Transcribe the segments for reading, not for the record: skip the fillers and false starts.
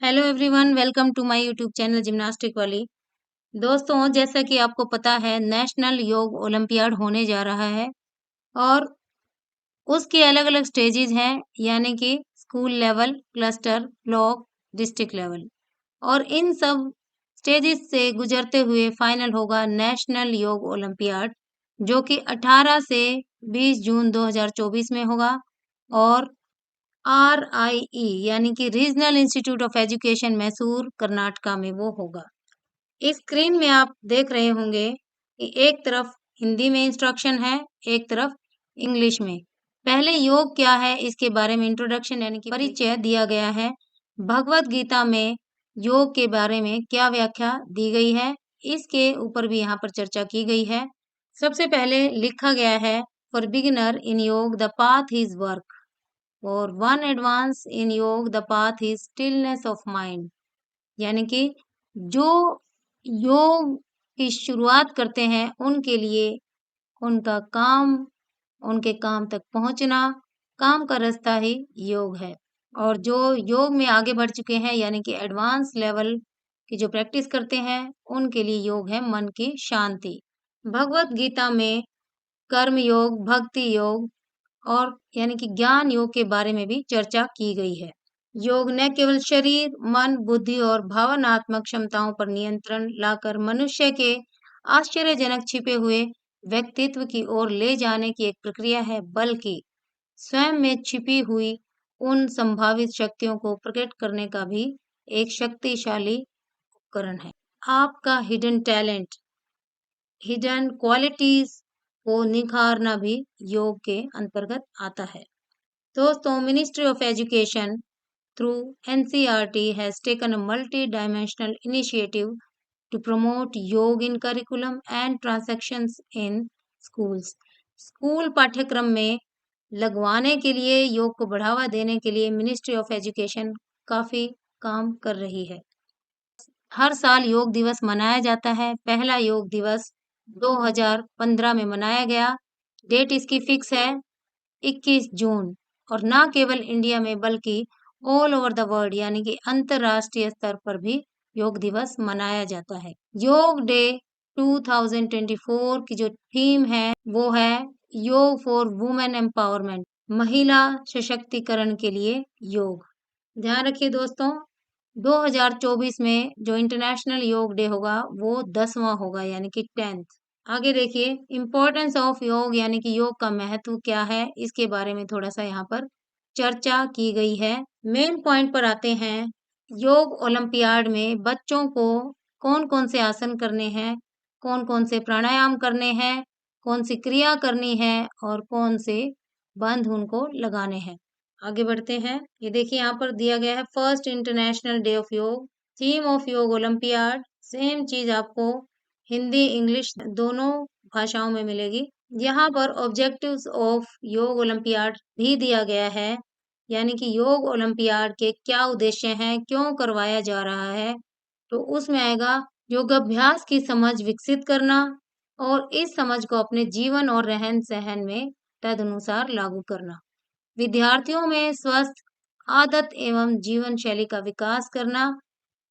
Hello everyone, welcome to my YouTube channel gymnastic वाली। दोस्तों, जैसा कि आपको पता है नेशनल योग ओलंपियाड होने जा रहा है और उसके अलग-अलग स्टेजेस हैं, यानी कि school level, cluster, block, district level. और इन सब स्टेजेस से गुजरते हुए फाइनल होगा नेशनल योग ओलंपियाड, जो कि 18 से 20 जून 2024 में होगा। और RIE यानी कि regional institute of education Mysore Karnataka में वो होगा। इस स्क्रीन में आप देख रहे होंगे कि एक तरफ हिंदी में इंस्ट्रक्शन है, एक तरफ इंग्लिश में। पहले योग क्या है इसके बारे में इंट्रोडक्शन यानी कि परिचय दिया गया है। भगवत गीता में योग के बारे में क्या व्याख्या दी गई है, इसके ऊपर भी यहाँ पर चर्चा की गई है। सबसे पहले लिखा गया है, फॉर बिगिनर इन योग द पाथ इज वर्क, और वन एडवांस इन योग the path is stillness of mind. यानी कि जो योग की शुरुआत करते हैं उनके लिए उनका काम, उनके काम तक पहुंचना, काम का रास्ता ही योग है। और जो योग में आगे बढ़ चुके हैं यानी कि एडवांस लेवल की जो प्रैक्टिस करते हैं उनके लिए योग है मन की शांति। भगवत गीता में कर्म योग, भक्ति योग और यानी कि ज्ञान योग के बारे में भी चर्चा की गई है। योग न केवल शरीर, मन, बुद्धि और भावनात्मक क्षमताओं पर नियंत्रण लाकर मनुष्य के आश्चर्यजनक छिपे हुए व्यक्तित्व की ओर ले जाने की एक प्रक्रिया है, बल्कि स्वयं में छिपी हुई उन संभावित शक्तियों को प्रकट करने का भी एक शक्तिशाली उपकरण है। आपका हिडन टैलेंट, हिडन क्वालिटीज को निखारना भी योग के अंतर्गत आता है। दोस्तों, ministry of education through NCERT has taken a multi-dimensional initiative to promote yoga in curriculum and transactions in schools. School पाठ्यक्रम में लगवाने के लिए, योग को बढ़ावा देने के लिए मिनिस्ट्री ऑफ एजुकेशन काफी काम कर रही है। हर साल योग दिवस मनाया जाता है। पहला योग दिवस 2015 में मनाया गया। डेट इसकी फिक्स है 21 जून, और ना केवल इंडिया में बल्कि ऑल ओवर द वर्ल्ड यानी कि अंतरराष्ट्रीय स्तर पर भी योग दिवस मनाया जाता है। योग डे 2024 की जो थीम है वो है योग फॉर वुमेन एम्पावरमेंट, महिला सशक्तिकरण के लिए योग। ध्यान रखिए दोस्तों, 2024 में जो इंटरनेशनल योग डे होगा वो 10वां होगा यानी कि 10th। आगे देखिए, इम्पोर्टेंस ऑफ योग यानी कि योग का महत्व क्या है, इसके बारे में थोड़ा सा यहाँ पर चर्चा की गई है। मेन पॉइंट पर आते हैं। योग ओलंपियाड में बच्चों को कौन कौन से आसन करने हैं, कौन कौन से प्राणायाम करने हैं, कौन सी क्रिया करनी है और कौन से बंध उनको लगाने हैं। आगे बढ़ते हैं। ये देखिए यहाँ पर दिया गया है, फर्स्ट इंटरनेशनल डे ऑफ योग, थीम ऑफ योग ओलंपियाड। सेम चीज आपको हिंदी इंग्लिश दोनों भाषाओं में मिलेगी। यहाँ पर ऑब्जेक्टिव्स ऑफ योग ओलंपियाड भी दिया गया है, यानी कि योग ओलंपियाड के क्या उद्देश्य हैं, क्यों करवाया जा रहा है। तो उसमें आएगा योगाभ्यास की समझ विकसित करना और इस समझ को अपने जीवन और रहन सहन में तदनुसार लागू करना। विद्यार्थियों में स्वस्थ आदत एवं जीवन शैली का विकास करना,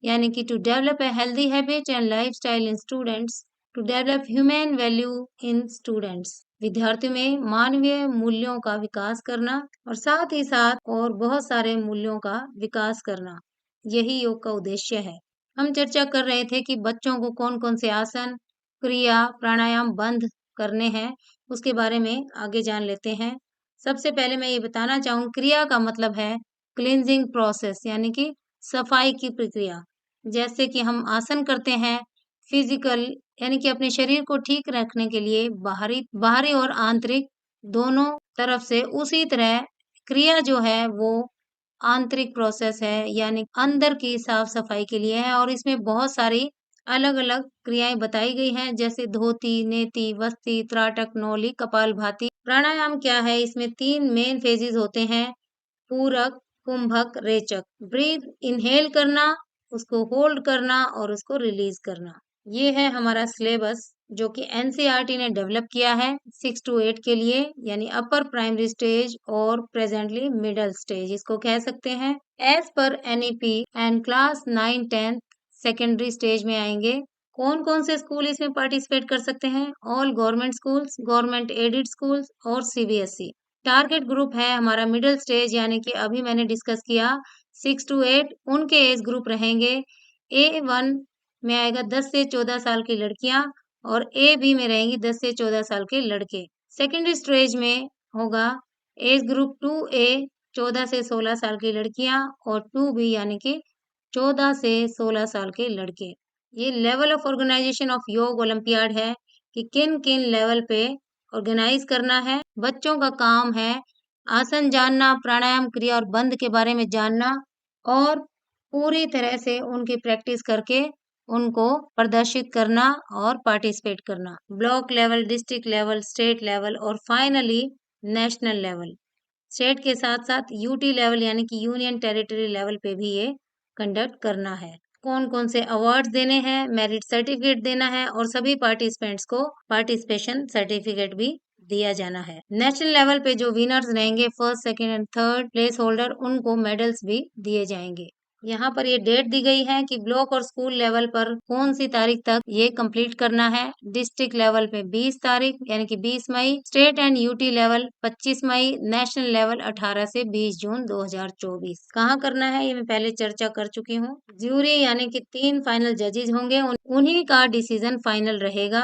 यानी कि to develop a healthy habit and lifestyle in students, to develop human value in students. विद्यार्थियों में मानवीय मूल्यों का विकास करना और साथ ही साथ और बहुत सारे मूल्यों का विकास करना, यही योग का उद्देश्य है। हम चर्चा कर रहे थे कि बच्चों को कौन कौन से आसन, क्रिया, प्राणायाम, बंध करने हैं, उसके बारे में आगे जान लेते हैं। सबसे पहले मैं ये बताना चाहूँ, क्रिया का मतलब है क्लींजिंग प्रोसेस, यानी कि सफाई की प्रक्रिया। जैसे कि हम आसन करते हैं फिजिकल, यानी कि अपने शरीर को ठीक रखने के लिए बाहरी बाहरी और आंतरिक दोनों तरफ से, उसी तरह क्रिया जो है वो आंतरिक प्रोसेस है, यानी अंदर की साफ सफाई के लिए है। और इसमें बहुत सारी अलग अलग क्रियाएं बताई गई हैं, जैसे धोती, नेति, वस्ती, त्राटक, नौली, कपालभाति। प्राणायाम क्या है, इसमें 3 मेन फेजेस होते हैं, पूरक, कुंभक, रेचक। ब्रीथ इनहेल करना, उसको होल्ड करना और उसको रिलीज करना। ये है हमारा सिलेबस जो कि एनसीईआरटी ने डेवलप किया है 6 to 8 के लिए, यानी अपर प्राइमरी स्टेज और प्रेजेंटली मिडिल स्टेज इसको कह सकते हैं। As per NEP and class 9 10 secondary stage में आएंगे। कौन कौन से स्कूल इसमें पार्टिसिपेट कर सकते हैं? All government schools, government aided schools और सीबीएसई। टारगेट ग्रुप है हमारा मिडिल स्टेज, यानी कि अभी मैंने डिस्कस किया 6 to 8 उनके एज ग्रुप रहेंगे। A1 में आएगा 10 से 14 साल की लड़कियां और A-B में रहेंगी 10 से 14 साल के लड़के। सेकेंडरी स्टेज में होगा एज ग्रुप 2A 14 से 16 साल की लड़कियां और 2B यानी कि 14 से 16 साल के लड़के। ये लेवल ऑफ ऑर्गेनाइजेशन ऑफ योग ओलंपियाड है कि किन किन लेवल पे ऑर्गेनाइज करना है। बच्चों का काम है आसन जानना, प्राणायाम क्रिया और बंद के बारे में जानना और पूरी तरह से उनकी प्रैक्टिस करके उनको प्रदर्शित करना और पार्टिसिपेट करना। Block level, district level, state level और फाइनली नेशनल लेवल। स्टेट के साथ साथ यूटी लेवल यानी कि यूनियन टेरिटरी लेवल पे भी ये कंडक्ट करना है। कौन कौन से अवार्ड्स देने हैं, मेरिट सर्टिफिकेट देना है और सभी पार्टिसिपेंट्स को पार्टिसिपेशन सर्टिफिकेट भी दिया जाना है। नेशनल लेवल पे जो विनर्स रहेंगे, first second and third place holder, उनको मेडल्स भी दिए जाएंगे। यहाँ पर ये डेट दी गई है कि ब्लॉक और स्कूल लेवल पर कौन सी तारीख तक ये कंप्लीट करना है। डिस्ट्रिक्ट लेवल पे 20 तारीख यानी कि 20 मई, स्टेट एंड यूटी लेवल 25 मई, नेशनल लेवल 18 से 20 जून 2024। कहाँ करना है ये मैं पहले चर्चा कर चुकी हूँ। ज्यूरी यानी कि 3 फाइनल जजेज होंगे, उन्हीं का डिसीजन फाइनल रहेगा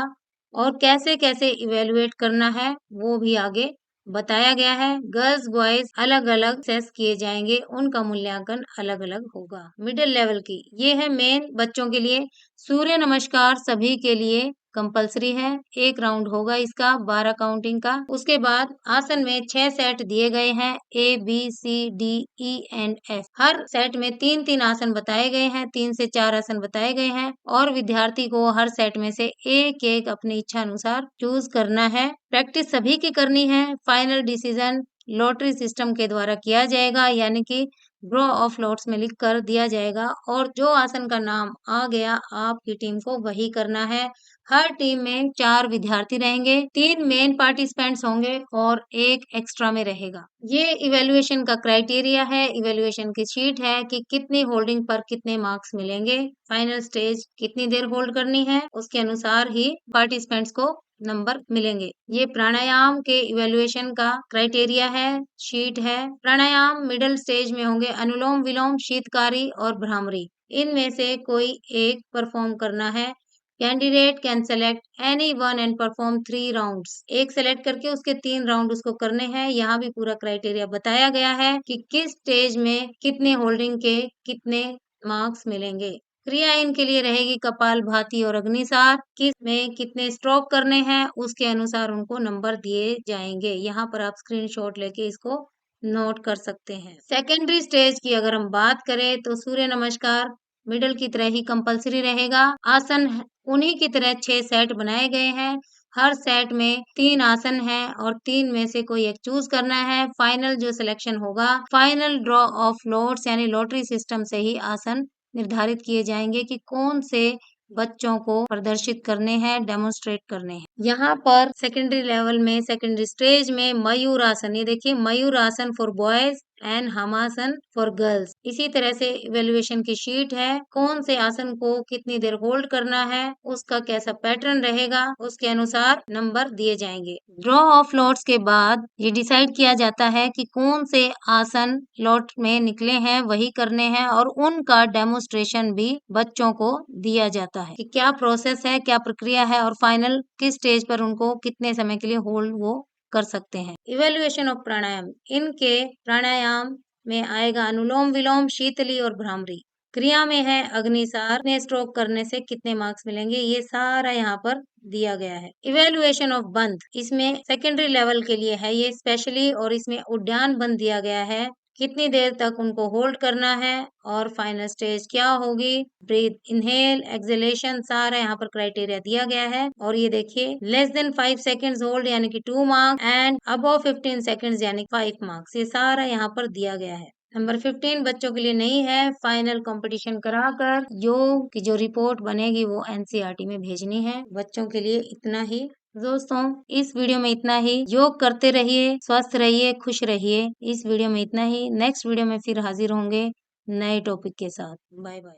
और कैसे कैसे इवेलुएट करना है वो भी आगे बताया गया है। गर्ल्स बॉयज अलग अलग सेस किए जाएंगे, उनका मूल्यांकन अलग अलग होगा। मिडिल लेवल की ये है मेन बच्चों के लिए। सूर्य नमस्कार सभी के लिए कंपलसरी है। एक राउंड होगा इसका 12 काउंटिंग का। उसके बाद आसन में 6 सेट दिए गए हैं, A B C D E and F। Her set में 3-3 आसन बताए गए हैं, 3 से 4 आसन बताए गए हैं और विद्यार्थी को हर सेट में से एक एक अपनी इच्छा अनुसार चूज करना है। प्रैक्टिस सभी की करनी है। फाइनल डिसीजन लॉटरी सिस्टम के द्वारा किया जाएगा, यानी कि ड्रॉ ऑफ लॉट्स में लिख कर दिया जाएगा और जो आसन का नाम आ गया आपकी टीम को वही करना है। हर टीम में 4 विद्यार्थी रहेंगे, 3 मेन पार्टिसिपेंट्स होंगे और 1 एक्स्ट्रा में रहेगा। ये इवेल्युएशन का क्राइटेरिया है, इवेल्युएशन की शीट है कि कितनी होल्डिंग पर कितने मार्क्स मिलेंगे, फाइनल स्टेज कितनी देर होल्ड करनी है, उसके अनुसार ही पार्टिसिपेंट्स को नंबर मिलेंगे। ये प्राणायाम के इवेल्युएशन का क्राइटेरिया है, शीट है। प्राणायाम मिडिल स्टेज में होंगे अनुलोम विलोम, शीतकारी और भ्रामरी। इनमें से कोई एक परफॉर्म करना है। Candidate can select any one and perform 3 rounds. एक सेलेक्ट करके उसके 3 राउंड उसको करने हैं। यहाँ भी पूरा क्राइटेरिया बताया गया है कि किस स्टेज में कितने होल्डिंग के कितने मार्क्स मिलेंगे। क्रिया इनके लिए रहेगी कपालभाति और अग्निसार, किस में कितने स्ट्रोक करने हैं उसके अनुसार उनको नंबर दिए जाएंगे। यहाँ पर आप स्क्रीनशॉट लेके इसको नोट कर सकते हैं। सेकेंडरी स्टेज की अगर हम बात करें तो सूर्य नमस्कार मिडल की तरह ही कंपलसरी रहेगा। आसन उन्हीं की तरह 6 सेट बनाए गए हैं। हर सेट में 3 आसन हैं और 3 में से कोई एक चूज करना है। फाइनल जो सिलेक्शन होगा फाइनल ड्रॉ ऑफ लॉट्स यानी लॉटरी सिस्टम से ही आसन निर्धारित किए जाएंगे कि कौन से बच्चों को प्रदर्शित करने हैं, डेमोन्स्ट्रेट करने हैं। यहाँ पर सेकेंडरी लेवल में सेकेंडरी स्टेज में मयूर आसन, ये देखिए मयूर आसन फॉर बॉयज एंड हमासन फॉर गर्ल्स। इसी तरह से इवेल्युएशन की शीट है, कौन से आसन को कितनी देर होल्ड करना है, उसका कैसा पैटर्न रहेगा, उसके अनुसार नंबर दिए जाएंगे। ड्रॉ ऑफ लॉट्स के बाद ये डिसाइड किया जाता है कि कौन से आसन लॉट में निकले हैं वही करने हैं और उनका डेमोन्स्ट्रेशन भी बच्चों को दिया जाता है कि क्या प्रोसेस है, क्या प्रक्रिया है और फाइनल किस स्टेज पर उनको कितने समय के लिए होल्ड वो कर सकते हैं। इवेल्युएशन ऑफ प्राणायाम, इनके प्राणायाम में आएगा अनुलोम विलोम, शीतली और भ्रामरी। क्रिया में है अग्निसार, ने स्ट्रोक करने से कितने मार्क्स मिलेंगे, ये सारा यहाँ पर दिया गया है। इवेल्युएशन ऑफ बंद, इसमें सेकेंडरी लेवल के लिए है ये स्पेशली और इसमें उद्यान बंद दिया गया है, कितनी देर तक उनको होल्ड करना है और फाइनल स्टेज क्या होगी, ब्रीथ, इनहेल, एक्सहेलेशन, सारा यहाँ पर क्राइटेरिया दिया गया है। और ये देखिए लेस देन 5 सेकेंड्स होल्ड यानी कि 2 मार्क्स एंड अबव 15 सेकेंड्स यानी 5 मार्क्स, ये सारा यहाँ पर दिया गया है। नंबर 15 बच्चों के लिए नहीं है, फाइनल कंपटीशन कराकर योग की जो रिपोर्ट बनेगी वो एनसीईआरटी में भेजनी है। बच्चों के लिए इतना ही। दोस्तों इस वीडियो में इतना ही। योग करते रहिए, स्वस्थ रहिए, खुश रहिए। इस वीडियो में इतना ही। नेक्स्ट वीडियो में फिर हाजिर होंगे नए टॉपिक के साथ। Bye bye.